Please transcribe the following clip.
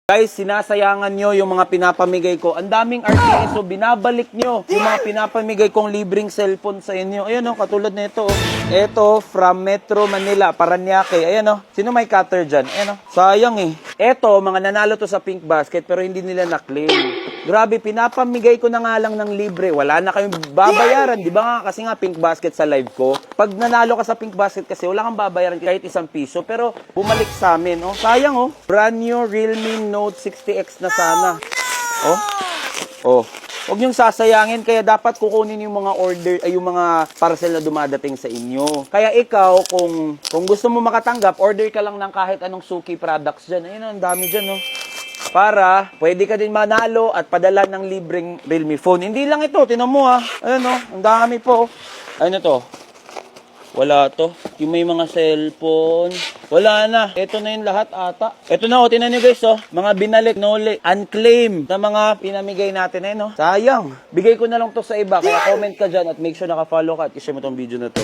Guys, sinasayangan nyo yung mga pinapamigay ko. Ang daming RTSO, binabalik nyo yung mga pinapamigay kong libreng cellphone sa inyo. Ayan o, katulad na ito. Ito, from Metro Manila, Paranaque. Ayan o, sino may cutter dyan? Ayan o, sayang eh. Ito, mga nanalo to sa Pink Basket pero hindi nila na-claim. Grabe, pinapamigay ko na nga lang ng libre. Wala na kayong babayaran. Di ba nga, kasi nga Pink Basket sa live ko. Pag nanalo ka sa Pink Basket kasi, wala kang babayaran kahit ₱1. Pero bumalik sa amin. Oh. Sayang oh. Brand new Realme Note 60X na sana. Oh. Oh. Huwag niyong sasayangin, kaya dapat kukunin yung mga order, ay yung mga parcel na dumadating sa inyo. Kaya ikaw, kung gusto mo makatanggap, order ka lang ng kahit anong Suki products dyan. Ayun, ang dami dyan, no? Para pwede ka din manalo at padala ng libreng Realme phone. Hindi lang ito, tinan mo ha. Ayun, no? Ang dami po. Ano to? Wala to. Yung may mga cellphone. Wala na. Ito na yung lahat ata. Ito na, tinan nyo guys, oh. Mga binalik, noli, unclaimed na mga pinamigay natin, eh, no? Sayang. Bigay ko na lang to sa iba. Kaya comment ka dyan at make sure naka-follow ka at i-share mo tong video na to.